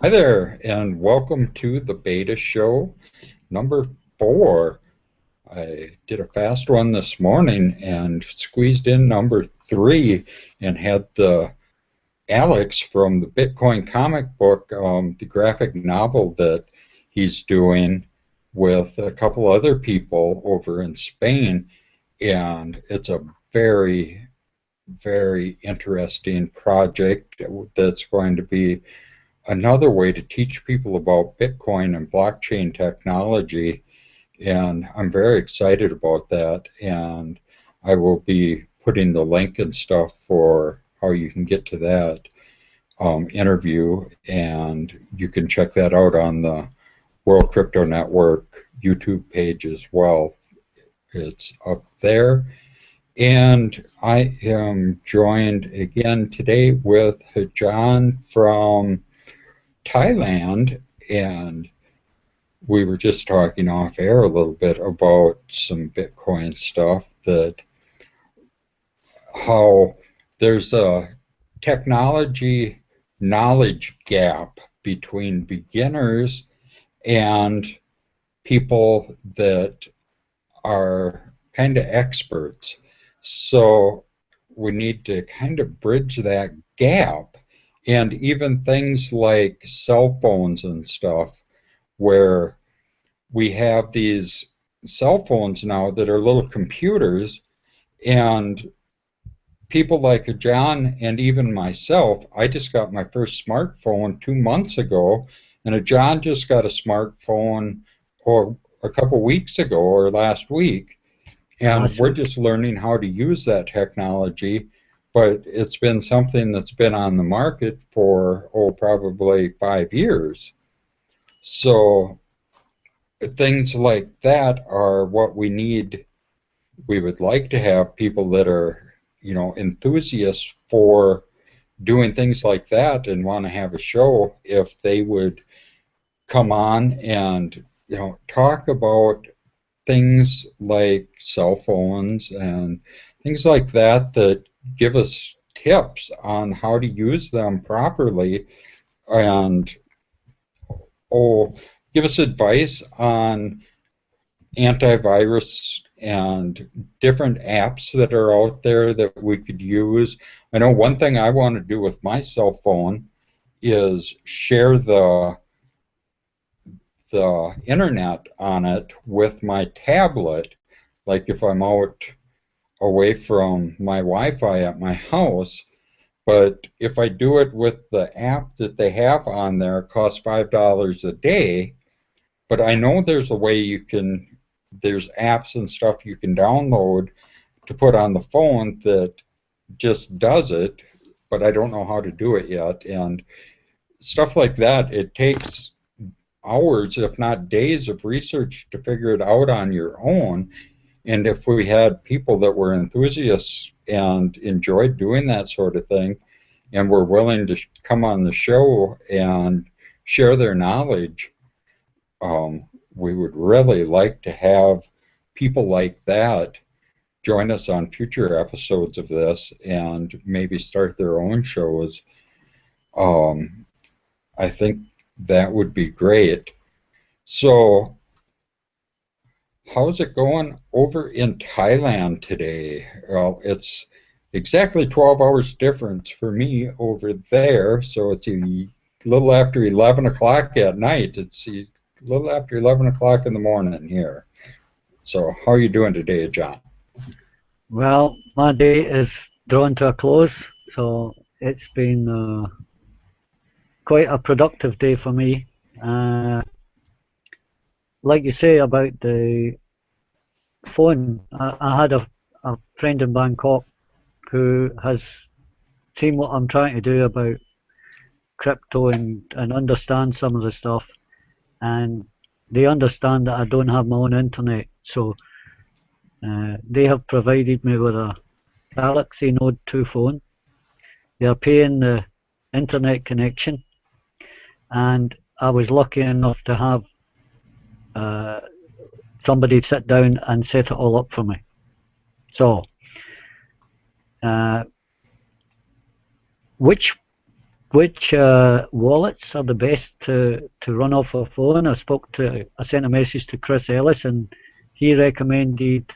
Hi there, and welcome to the beta show number 4. I did a fast one this morning and squeezed in number 3 and had the Alex from the Bitcoin comic book, the graphic novel that he's doing with a couple other people over in Spain. And it's a very, very interesting project that's going to be another way to teach people about Bitcoin and blockchain technology. And I'm very excited about that. And I will be putting the link and stuff for how you can get to that interview. And you can check that out on the World Crypto Network YouTube page as well. It's up there. And I am joined again today with John from Thailand, and we were just talking off air a little bit about some Bitcoin stuff, that how there's a technology knowledge gap between beginners and people that are kind of experts. So we need to kind of bridge that gap. And even things like cell phones and stuff, where we have these cell phones now that are little computers, and people like John and even myself, I just got my first smartphone 2 months ago, and John just got a smartphone or a couple weeks ago or last week, and Last we're week. just learning how to use that technology. But it's been something that's been on the market for, probably 5 years. So things like that are what we need. We would like to have people that are, enthusiasts for doing things like that and want to have a show, if they would come on and, talk about things like cell phones and things like that, that give us tips on how to use them properly, and oh, give us advice on antivirus and different apps that are out there that we could use. I know one thing I want to do with my cell phone is share the internet on it with my tablet. Like if I'm out away from my Wi-Fi at my house, but if I do it with the app that they have on there, it costs $5 a day. But I know there's a way there's apps and stuff you can download to put on the phone that just does it, but I don't know how to do it yet. And stuff like that, it takes hours, if not days, of research to figure it out on your own. And if we had people that were enthusiasts and enjoyed doing that sort of thing and were willing to come on the show and share their knowledge, we would really like to have people like that join us on future episodes of this and maybe start their own shows. Um, I think that would be great. So, how's it going over in Thailand today? Well, it's exactly 12 hours difference for me over there, so it's a little after 11 o'clock at night. It's a little after 11 o'clock in the morning here. So, how are you doing today, John? Well, my day is drawn to a close, so it's been quite a productive day for me. Uh, like you say about the phone, I had a friend in Bangkok who has seen what I'm trying to do about crypto and understand some of the stuff, and they understand that I don't have my own internet, so they have provided me with a Galaxy Note 2 phone. They're paying the internet connection, and I was lucky enough to have uh, somebody sit down and set it all up for me. So, uh, which Which wallets are the best to run off a phone? I sent a message to Chris Ellis, and he recommended,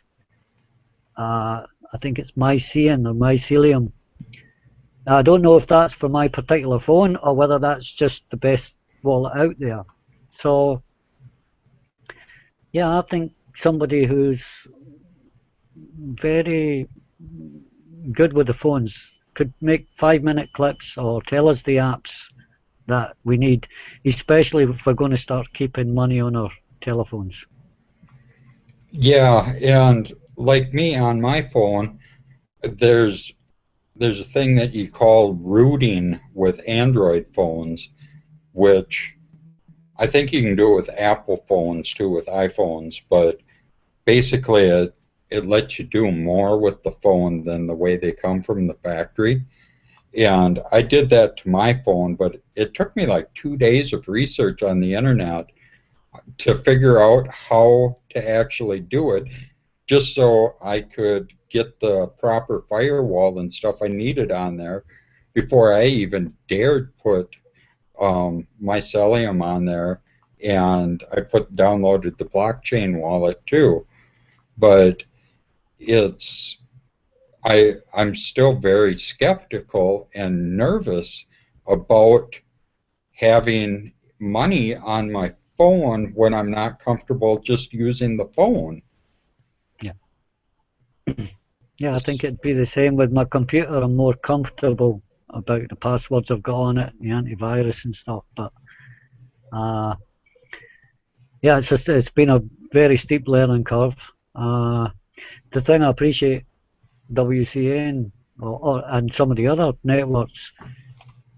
I think it's Mycelium or Mycelium. Now, I don't know if that's for my particular phone or whether that's just the best wallet out there. So, yeah, I think somebody who's very good with the phones could make 5-minute clips or tell us the apps that we need, especially if we're going to start keeping money on our telephones. Yeah, and like me on my phone, there's there's a thing that you call rooting with Android phones, which I think you can do it with Apple phones too, with iPhones, but basically it lets you do more with the phone than the way they come from the factory. And I did that to my phone, but it took me like 2 days of research on the internet to figure out how to actually do it, just so I could get the proper firewall and stuff I needed on there before I even dared put mycelium on there. And I downloaded the blockchain wallet too. But it's I'm still very skeptical and nervous about having money on my phone when I'm not comfortable just using the phone. Yeah, yeah, I think it'd be the same with my computer. I'm more comfortable about the passwords I've got on it, the antivirus and stuff. But uh, yeah, it's been a very steep learning curve. Uh, the thing I appreciate WCN and some of the other networks,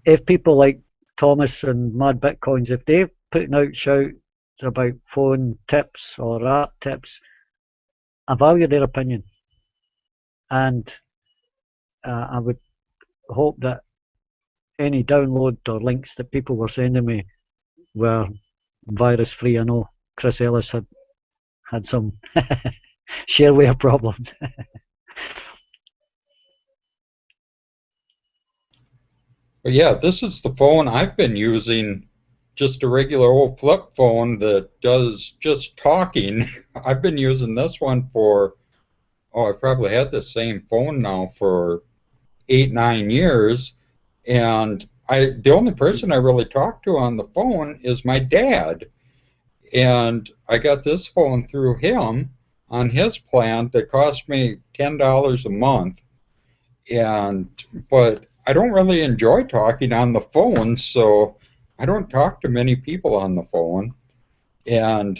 if people like Thomas and Mad Bitcoins, if they're putting out shouts about phone tips or app tips, I value their opinion, and I would hope that any download or links that people were sending me were virus free. I know Chris Ellis had some shareware problems. But yeah, this is the phone I've been using, just a regular old flip phone that does just talking. I've been using this one for, oh, I probably had the same phone now for 8, 9 years. And the only person I really talk to on the phone is my dad. And I got this phone through him on his plan that cost me $10 a month. And but I don't really enjoy talking on the phone, so I don't talk to many people on the phone. And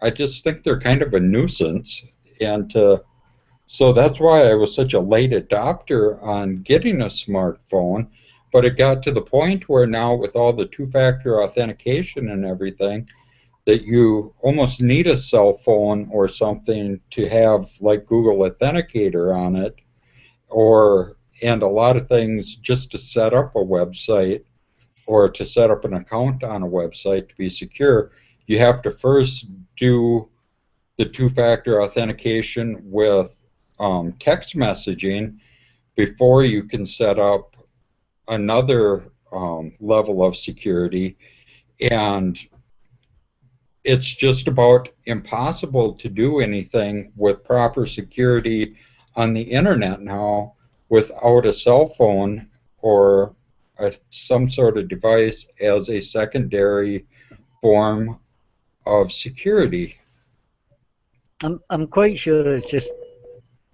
I just think they're kind of a nuisance. And so that's why I was such a late adopter on getting a smartphone. But it got to the point where now, with all the two-factor authentication and everything, that you almost need a cell phone or something to have like Google Authenticator on it, or and a lot of things just to set up a website or to set up an account on a website to be secure. You have to first do the two-factor authentication with text messaging before you can set up another level of security. And it's just about impossible to do anything with proper security on the internet now without a cell phone or some sort of device as a secondary form of security. I'm quite sure it's just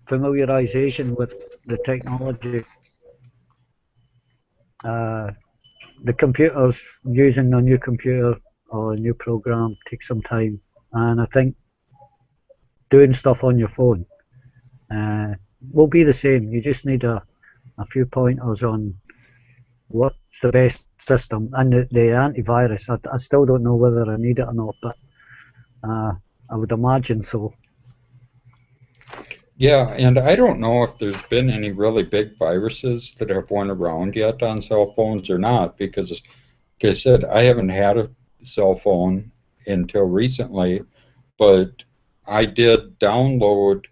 familiarization with the technology. Uh, the computers using a new computer or a new program takes some time, and I think doing stuff on your phone uh, will be the same. You just need a few pointers on what's the best system and the antivirus. I still don't know whether I need it or not, but uh, I would imagine so. Yeah, and I don't know if there's been any really big viruses that have went around yet on cell phones or not, because, like I said, I haven't had a cell phone until recently, but I did download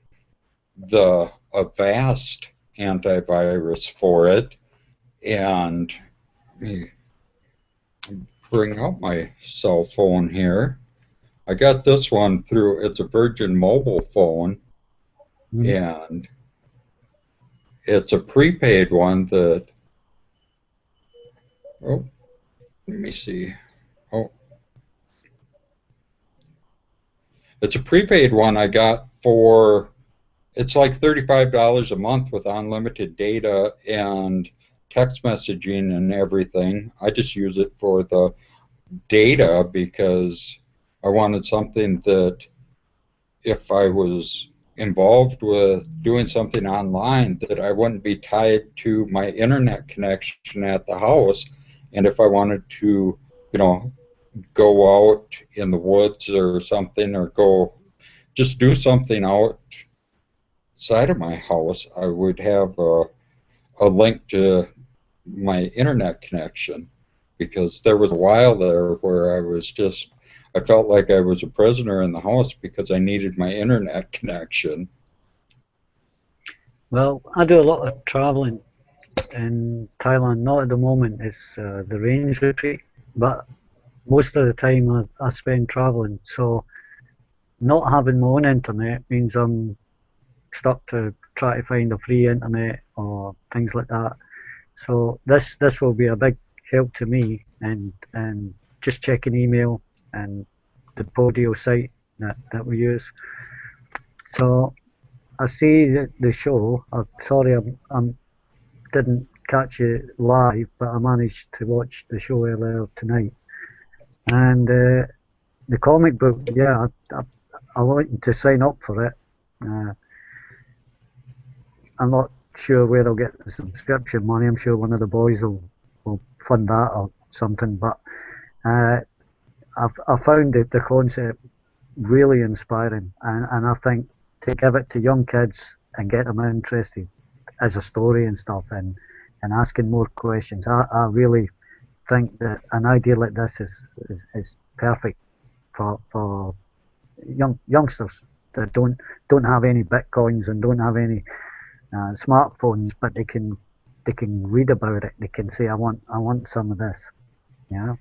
the Avast antivirus for it, and Let me bring up my cell phone here. I got this one through, it's a Virgin mobile phone, Mhm. and it's a prepaid one that, oh, let me see. Oh, it's a prepaid one I got for, it's like $35 a month with unlimited data and text messaging and everything. I just use it for the data because I wanted something that if I was involved with doing something online that I wouldn't be tied to my internet connection at the house. And if I wanted to, you know, go out in the woods or something or go just do something outside of my house, I would have a link to my internet connection because there was a while there where I felt like I was a prisoner in the house because I needed my internet connection. Well, I do a lot of traveling in Thailand. Not at the moment. It's the range retreat, but most of the time I spend traveling. So not having my own internet means I'm stuck to try to find a free internet or things like that. So this will be a big help to me, and just checking email and the Podio site that we use. So I see the show. I'm sorry I didn't catch it live, but I managed to watch the show earlier tonight. And the comic book, yeah, I want to sign up for it. Uh, I'm not sure where I'll get the subscription money. I'm sure one of the boys will fund that or something. But uh, I found the concept really inspiring, and I think to give it to young kids and get them interested as a story and stuff, and asking more questions. I really think that an idea like this is perfect for youngsters that don't have any bitcoins and don't have any smartphones, but they can read about it. They can say, I want some of this. Yeah.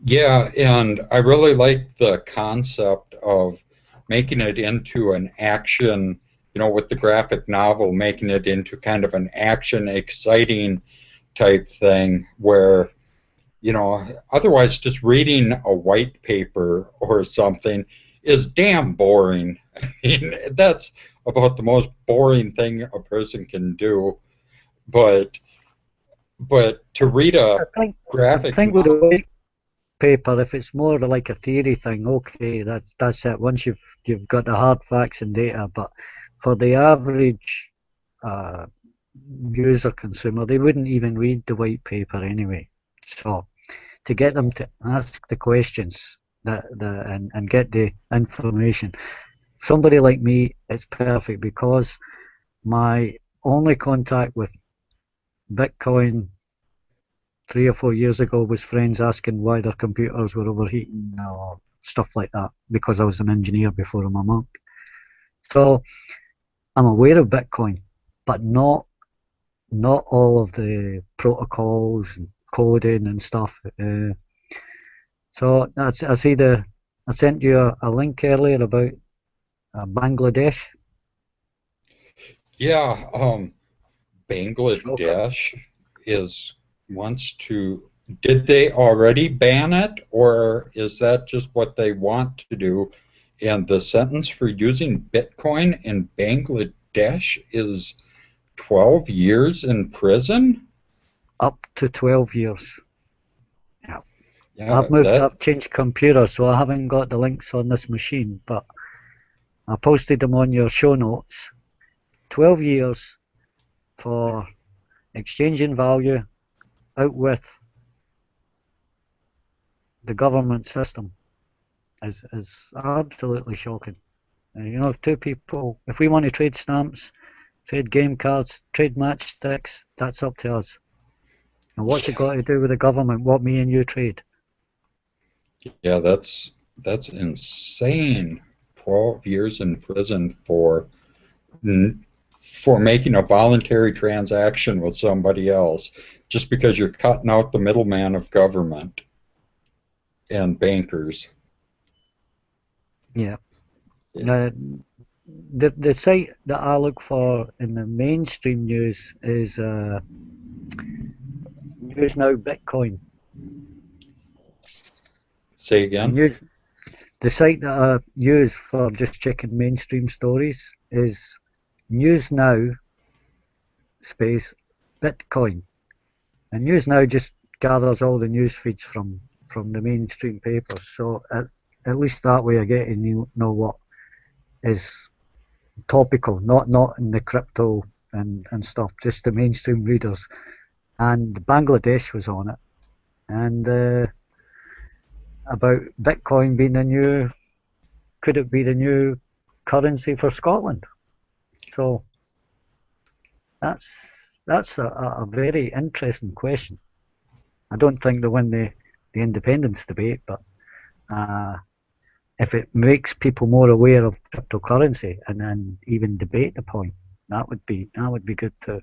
Yeah, and I really like the concept of making it into an action, with the graphic novel, making it into kind of an action, exciting type thing where, otherwise just reading a white paper or something is damn boring. I mean, that's about the most boring thing a person can do. But to read I a think I graphic think with the novel, white paper, if it's more like a theory thing, okay, that's it. Once you've got the hard facts and data, but for the average uh, user consumer, they wouldn't even read the white paper anyway. So to get them to ask the questions and get the information, somebody like me, it's perfect because my only contact with Bitcoin 3 or 4 years ago was friends asking why their computers were overheating or stuff like that because I was an engineer before I'm a monk. So I'm aware of Bitcoin, but not all of the protocols and coding and stuff. So I see I sent you a link earlier about Bangladesh. yeah, Shocker. Bangladesh is wants to. Did they already ban it, or is that just what they want to do? And the sentence for using Bitcoin in Bangladesh is 12 years in prison? Up to 12 years. Yeah. Yeah, I've changed computer, so I haven't got the links on this machine, but I posted them on your show notes. 12 years for exchanging value out with the government system is absolutely shocking. If two people, if we want to trade stamps, trade game cards, trade matchsticks, that's up to us. And what's it got to do with the government? What me and you trade? yeah, that's insane. 12 years in prison for for making a voluntary transaction with somebody else, just because you're cutting out the middleman of government and bankers. Yeah. Uh, the site that I look for in the mainstream news is News Now Bitcoin. Say And again? the site that I use for just checking mainstream stories is News Now space Bitcoin. And News Now just gathers all the news feeds from the mainstream papers. So at least that way I get to know what is topical, not in the crypto and stuff, just the mainstream readers. And Bangladesh was on it, and about Bitcoin being the new, could it be the new currency for Scotland? So that's a very interesting question. I don't think they win the independence debate, but uh, if it makes people more aware of cryptocurrency and then even debate the point, that would be good too.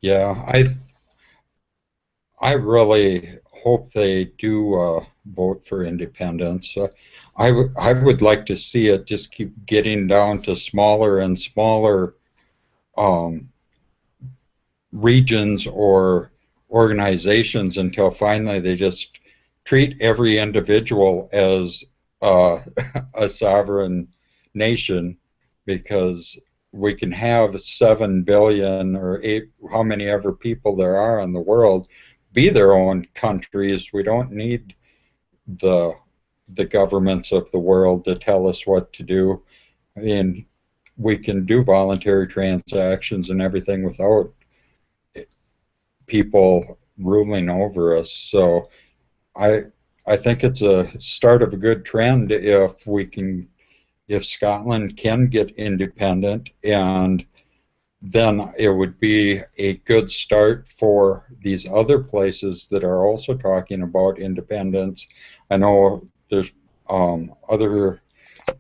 Yeah, I really hope they do vote for independence. I would like to see it just keep getting down to smaller and smaller um, regions or organizations until finally they just treat every individual as uh, a sovereign nation, because we can have 7 billion or 8, how many ever people there are in the world, be their own countries. We don't need the governments of the world to tell us what to do. I mean, we can do voluntary transactions and everything without people ruling over us. So I I think it's a start of a good trend if Scotland can get independent, and then it would be a good start for these other places that are also talking about independence. I know there's other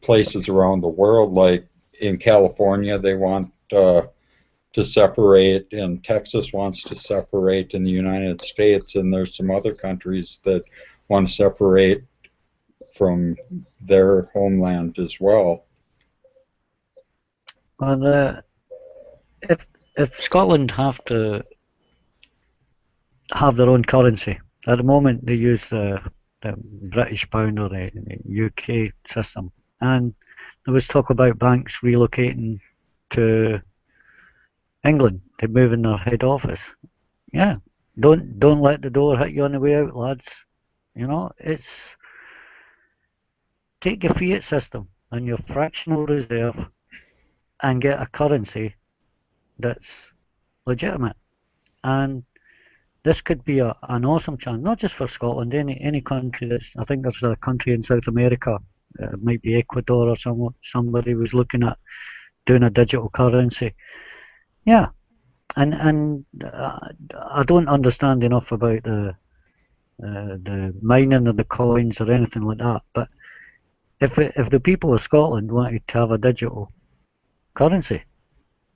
places around the world, like in California, they want to separate, and Texas wants to separate in the United States, and there's some other countries that want to separate from their homeland as well. Well, if if Scotland have to have their own currency, at the moment they use the British pound or the UK system, and there was talk about banks relocating to England to move in their head office. Yeah, don't let the door hit you on the way out, lads. You know, it's take your fiat system and your fractional reserve and get a currency that's legitimate. And this could be an awesome chance, not just for Scotland, any country that's. I think there's a country in South America, it might be Ecuador or somebody was looking at doing a digital currency. Yeah, and I don't understand enough about the mining of the coins or anything like that. But if the people of Scotland wanted to have a digital currency,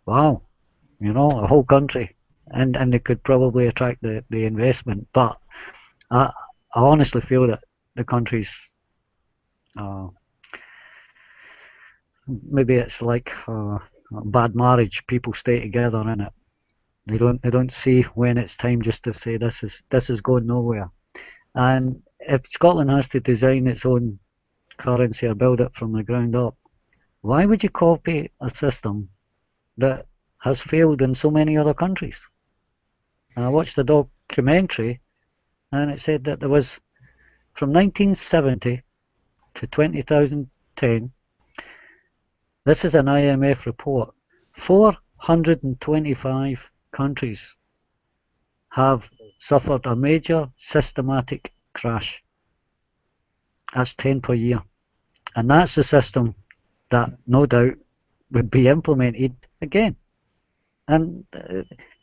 wow, a whole country, and they could probably attract the investment. But I, I honestly feel that the countries, uh, maybe it's like a bad marriage. People stay together in it. They don't see when it's time just to say this is going nowhere. And if Scotland has to design its own currency or build it from the ground up, why would you copy a system that has failed in so many other countries? And I watched the documentary, and it said that there was from 1970 to 2010. This is an IMF report. 425 countries have suffered a major systematic crash. That's 10 per year. And that's the system that no doubt would be implemented again. And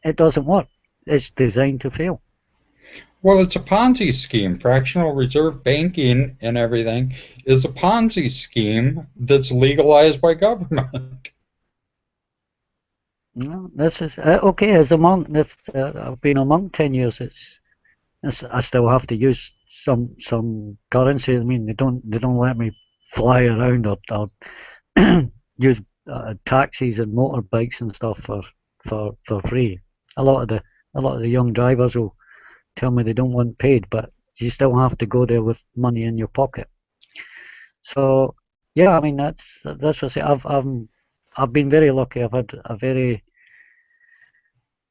it doesn't work. It's designed to fail. Well, it's a Ponzi scheme. Fractional reserve banking and everything is a Ponzi scheme that's legalized by government. No, this is okay. As a monk, I've been a monk 10 years. I still have to use some currency. I mean, they don't let me fly around or use taxis and motorbikes and stuff for free. A lot of the a lot of the young drivers will tell me they don't want paid, but you still have to go there with money in your pocket. So yeah, I mean that's what I say. I've been very lucky. I've had a very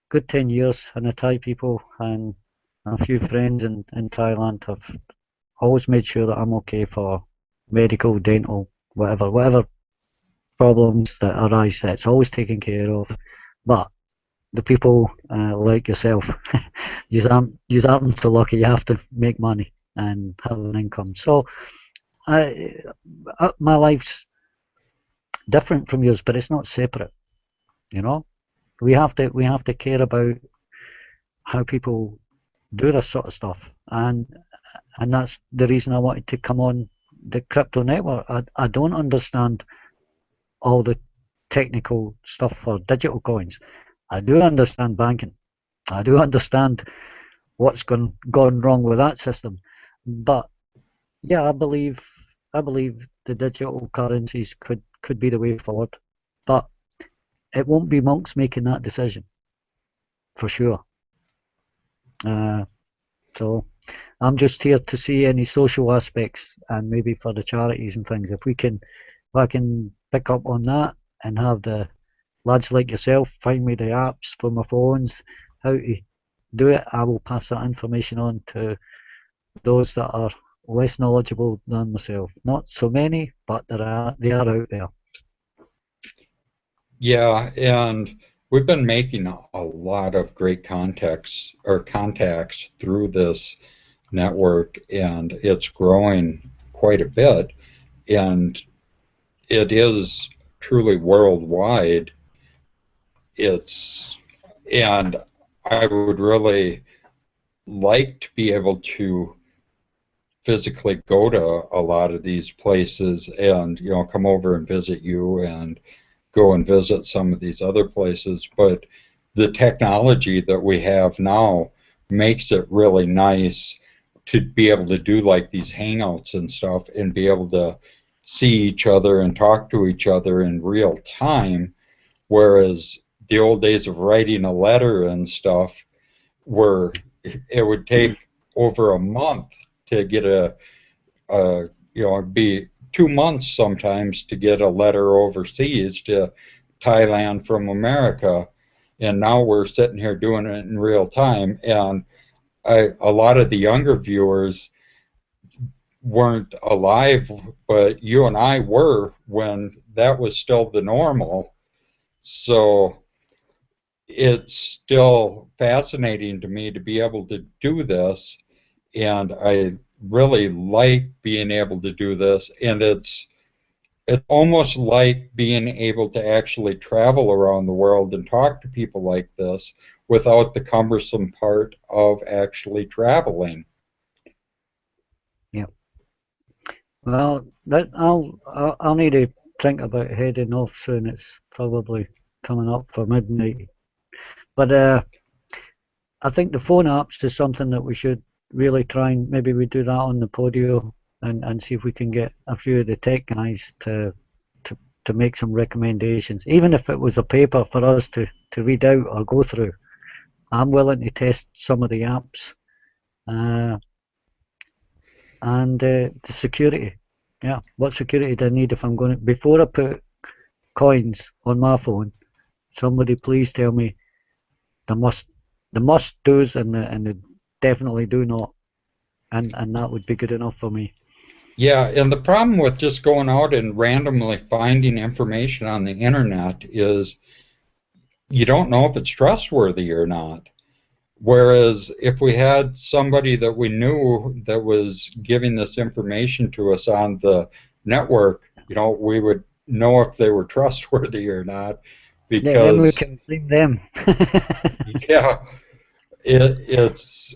good 10 years, and the Thai people and a few friends in Thailand have always made sure that I'm okay for medical, dental, whatever problems that arise. It's always taken care of. But the people like yourself, you aren't so lucky. You have to make money and have an income. So I, my life's different from yours, but it's not separate. You know, we have to care about how people do this sort of stuff, and that's the reason I wanted to come on the crypto network. I don't understand all the technical stuff for digital coins. I do understand banking. I do understand what's gone wrong with that system. But yeah, I believe the digital currencies could be the way forward. But it won't be monks making that decision for sure. Uh, so I'm just here to see any social aspects and maybe for the charities and things. If I can pick up on that and have the lads like yourself find me the apps for my phones, how to do it, I will pass that information on to those that are less knowledgeable than myself. Not so many, but they are out there. Yeah, and we've been making a lot of great contacts through this network, and it's growing quite a bit. And it is truly worldwide. It's and I would really like to be able to physically go to a lot of these places and come over and visit you and go and visit some of these other places, but the technology that we have now makes it really nice to be able to do like these hangouts and stuff and be able to see each other and talk to each other in real time, whereas the old days of writing a letter and stuff were it would take over a month to get it'd be 2 months sometimes to get a letter overseas to Thailand from America. And now we're sitting here doing it in real time. And a lot of the younger viewers weren't alive, but you and I were when that was still the normal. So it's still fascinating to me to be able to do this. And I really like being able to do this. And it's almost like being able to actually travel around the world and talk to people like this without the cumbersome part of actually traveling. Yeah. Well, that I'll need to think about heading off soon. It's probably coming up for midnight. But I think the phone apps is something that we should really try and maybe we do that on the podio and see if we can get a few of the tech guys to, to make some recommendations. Even if it was a paper for us to read out or go through, I'm willing to test some of the apps uh, and the security. Yeah, what security do I need if I'm going to, before I put coins on my phone, somebody please tell me the must the must do's and the definitely do not, and that would be good enough for me. Yeah, and the problem with just going out and randomly finding information on the internet is you don't know if it's trustworthy or not. Whereas if we had somebody that we knew that was giving this information to us on the network, we would know if they were trustworthy or not. Yeah, then we Because, can blame them. yeah, it's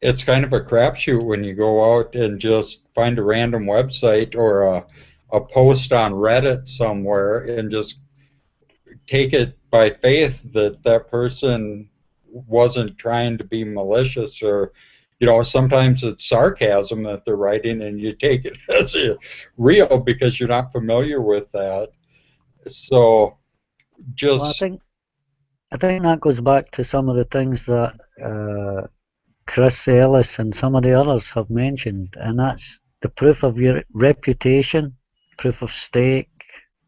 it's kind of a crapshoot when you go out and just find a random website or a post on Reddit somewhere and just take it by faith that that person wasn't trying to be malicious, or sometimes it's sarcasm that they're writing and you take it as real because you're not familiar with that. So Well, just I think that goes back to some of the things that Chris Ellis and some of the others have mentioned, and that's the proof of your reputation, proof of stake.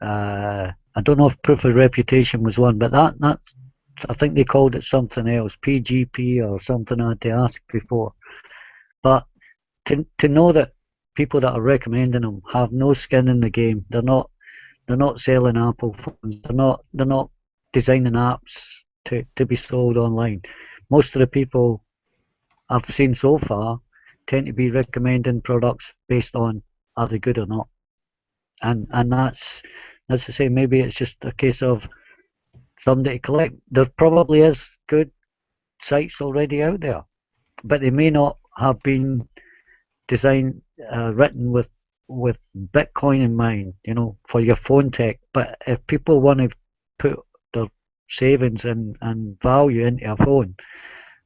I don't know if proof of reputation was one, but that I think they called it something else, PGP or something I had to ask before. But to know that people that are recommending them have no skin in the game, they're not selling Apple phones, they're not designing apps to be sold online. Most of the people I've seen so far tend to be recommending products based on are they good or not. And that's to say, maybe it's just a case of somebody to collect. There probably is good sites already out there, but they may not have been designed, written with Bitcoin in mind, for your phone tech. But if people want to put their savings and value into a phone,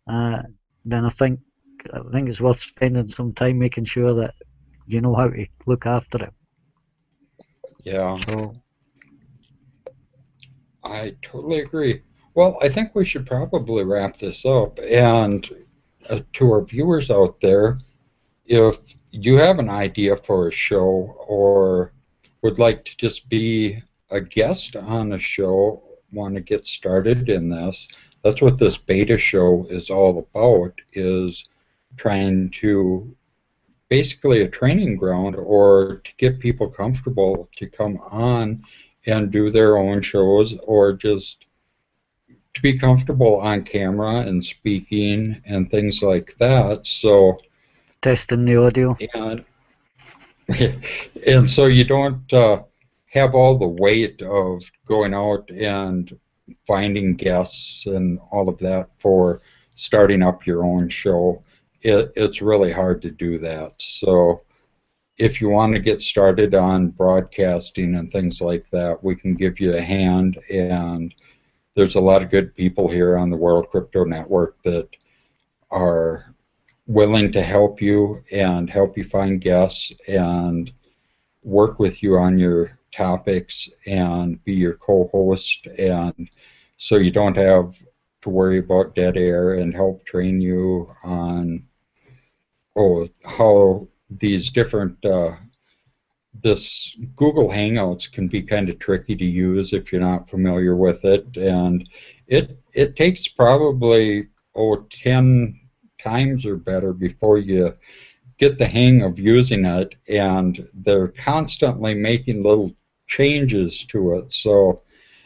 uh, then I think it's worth spending some time making sure that you know how to look after it. yeah, So I totally agree. Well, I think we should probably wrap this up. And to our viewers out there, if you have an idea for a show or would like to just be a guest on a show, want to get started in this, that's what this beta show is all about, is trying to basically a training ground or to get people comfortable to come on and do their own shows or just to be comfortable on camera and speaking and things like that. So, testing the audio. and and so you don't have all the weight of going out and finding guests and all of that for starting up your own show. It's really hard to do that. So if you want to get started on broadcasting and things like that, we can give you a hand. And there's a lot of good people here on the World Crypto Network that are willing to help you find guests and work with you on your topics and be your co-host, and so you don't have to worry about dead air, and help train you on how these different this Google Hangouts can be kind of tricky to use if you're not familiar with it, and it takes probably 10 times or better before you get the hang of using it, and they're constantly making little changes to it, so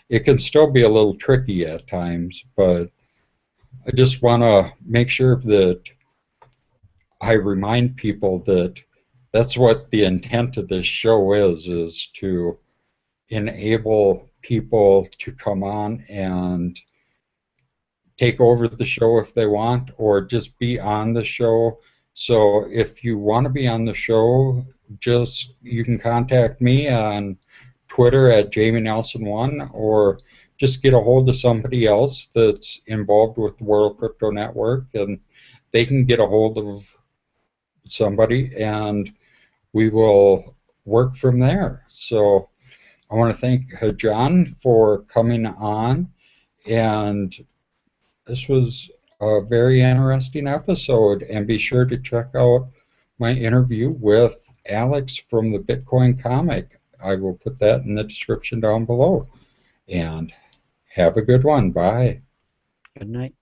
it can still be a little tricky at times. But I just want to make sure that I remind people that that's what the intent of this show is to enable people to come on and take over the show if they want, or just be on the show. So if you want to be on the show, just you can contact me on Twitter at Jamie Nelson1, or just get a hold of somebody else that's involved with the World Crypto Network, and they can get a hold of somebody, and we will work from there. So I want to thank John for coming on, and this was a very interesting episode, and be sure to check out my interview with Alex from the Bitcoin Comic. I will put that in the description down below. And have a good one. Bye. Good night.